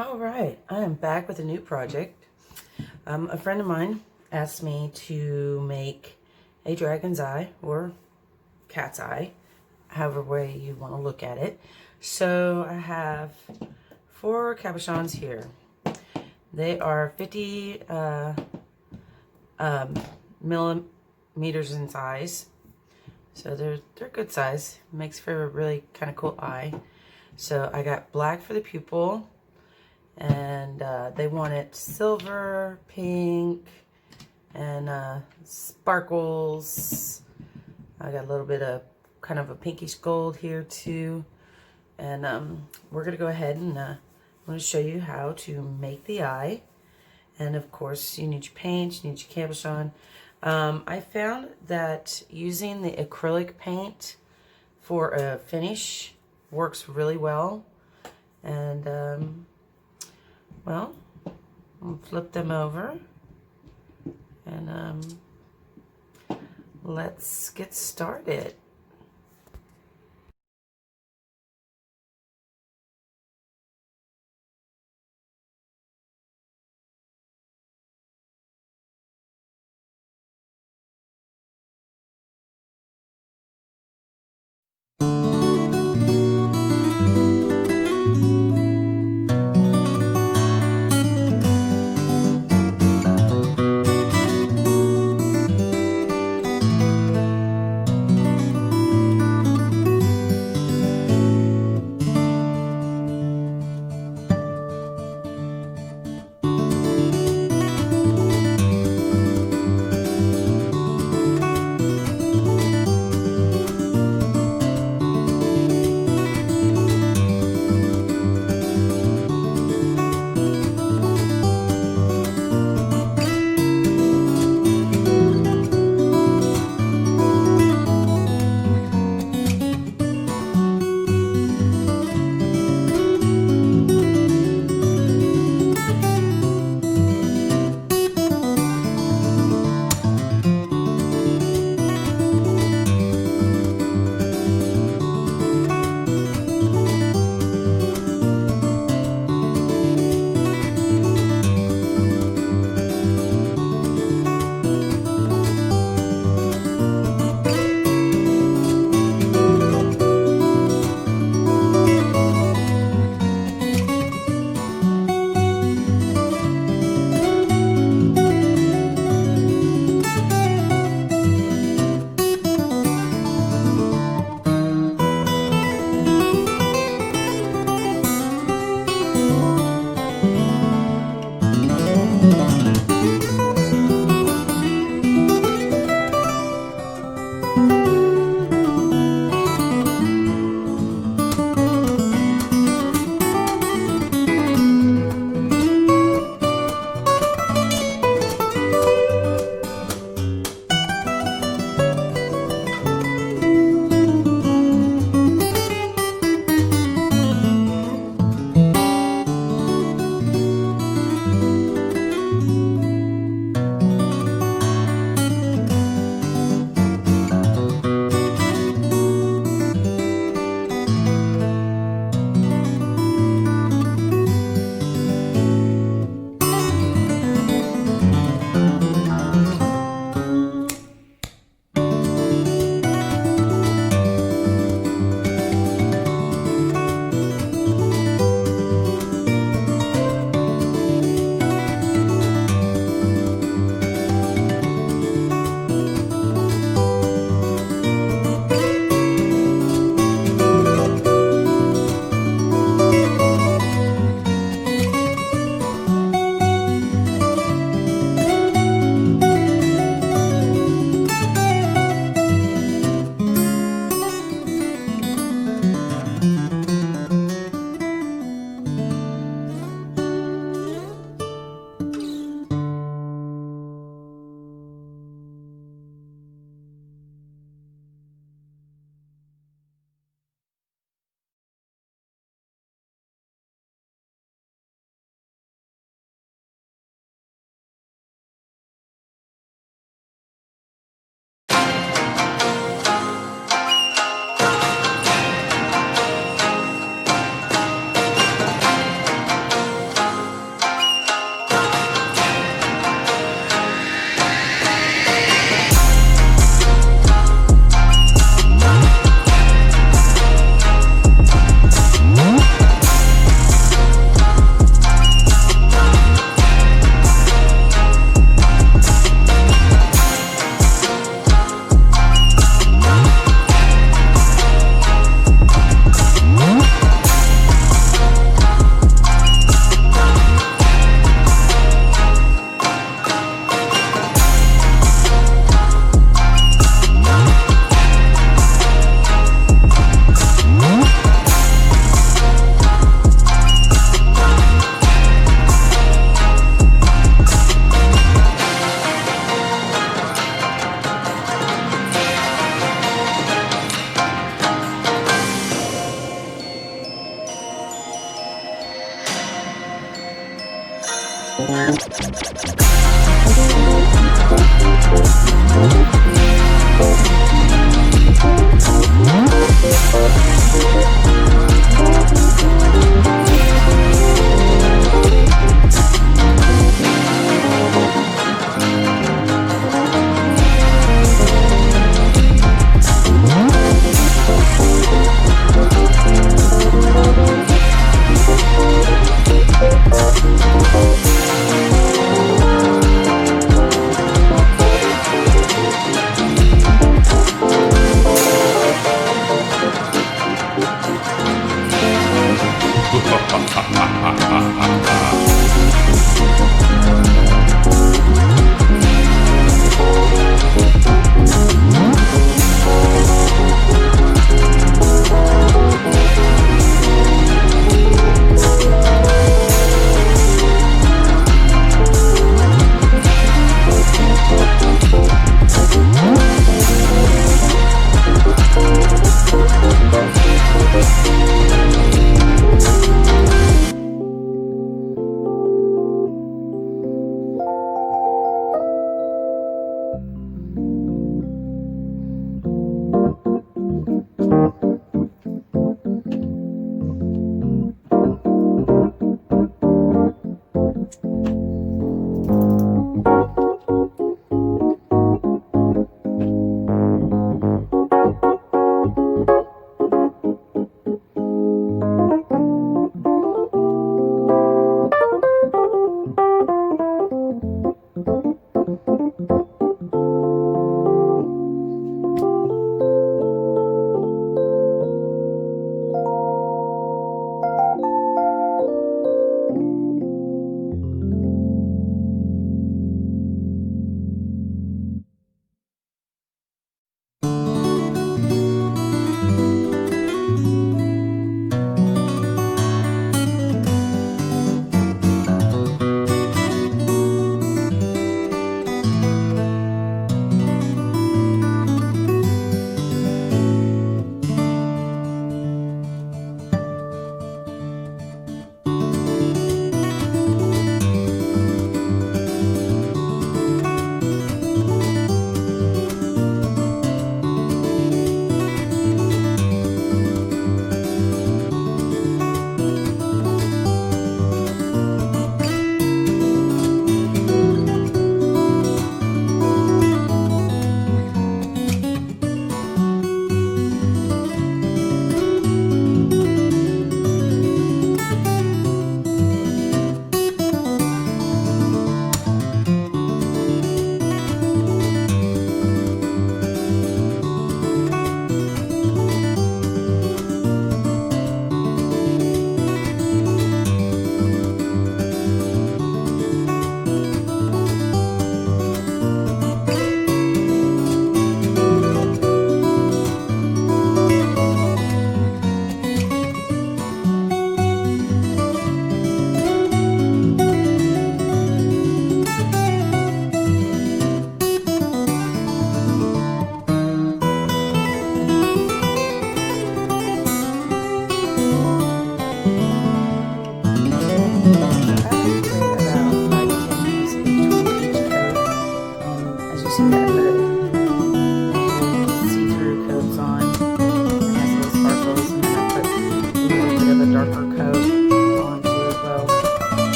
All right, I am back with a new project. A friend of mine asked me to make a dragon's eye or cat's eye, however way you want to look at it. So I have 4 cabochons here. They are 50 millimeters in size, so they're good size. Makes for a really kind of cool eye. So I got black for the pupil. And they want it silver, pink, and sparkles. I got a little bit of kind of a pinkish gold here too. And we're gonna go ahead and I'm gonna show you how to make the eye. And of course, you need your paint, you need your cabochon. I found that using the acrylic paint for a finish works really well. And well, I'll flip them over and let's get started.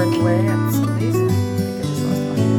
scrape away at some of these. I think I just lost one.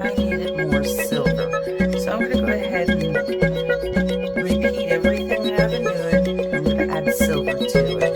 I needed more silver. So I'm going to go ahead and repeat everything that I've been doing. I'm going to add silver to it.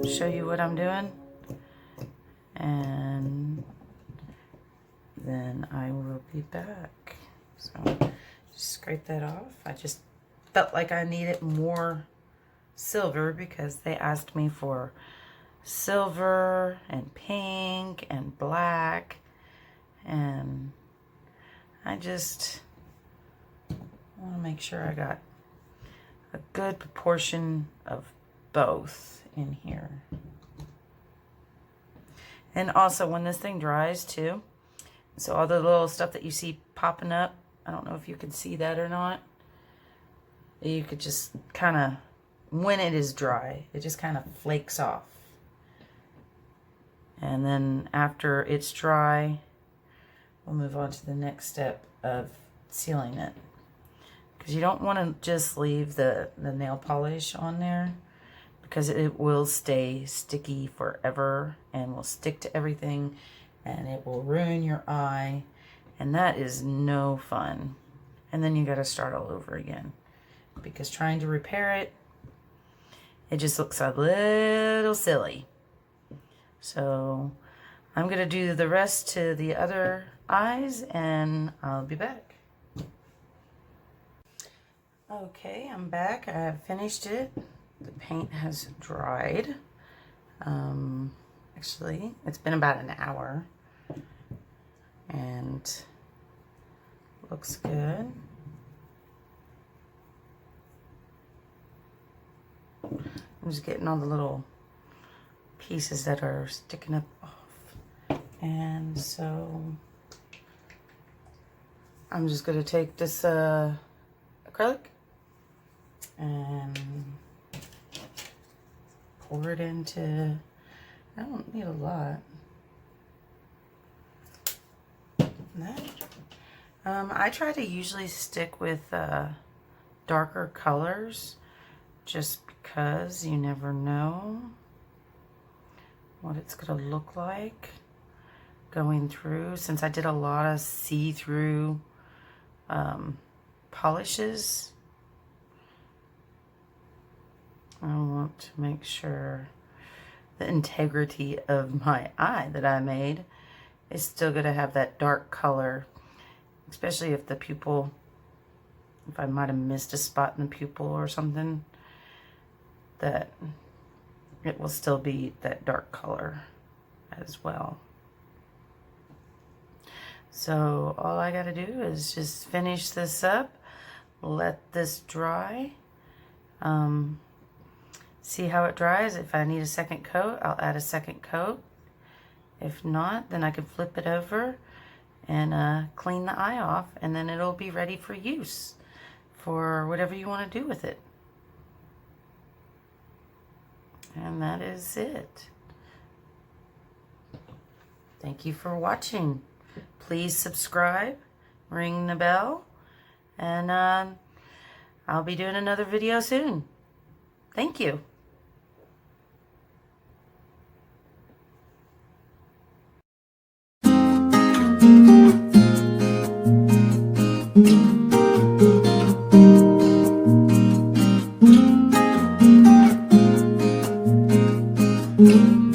Show you what I'm doing, and then I will be back. So just scrape that off. I just felt like I needed more silver because they asked me for silver and pink and black, and I just want to make sure I got a good proportion of both in here. And also when this thing dries too, so all the little stuff that you see popping up, I don't know if you can see that or not, you could just kind of, when it is dry, it just kind of flakes off. And then after it's dry, we'll move on to the next step of sealing it, because you don't want to just leave the nail polish on there, because it will stay sticky forever and will stick to everything, and it will ruin your eye, and that is no fun. And then you got to start all over again, because trying to repair it, it just looks a little silly. So I'm going to do the rest to the other eyes, and I'll be back. Okay, I'm back. I have finished it. The paint has dried. Actually, it's been about an hour, and looks good. I'm just getting all the little pieces that are sticking up off. And so I'm just going to take this acrylic and pour it into, I don't need a lot. That. I try to usually stick with darker colors, just because you never know what it's going to look like going through. Since I did a lot of see-through polishes, I want to make sure the integrity of my eye that I made is still going to have that dark color, especially if the pupil, if I might have missed a spot in the pupil or something, that it will still be that dark color as well. So all I got to do is just finish this up, let this dry, see how it dries. If I need a second coat, I'll add a second coat. If not, then I can flip it over and clean the eye off, and then it'll be ready for use for whatever you want to do with it. And that is it. Thank you for watching. Please subscribe, ring the bell, and I'll be doing another video soon. Thank you. Mm-hmm.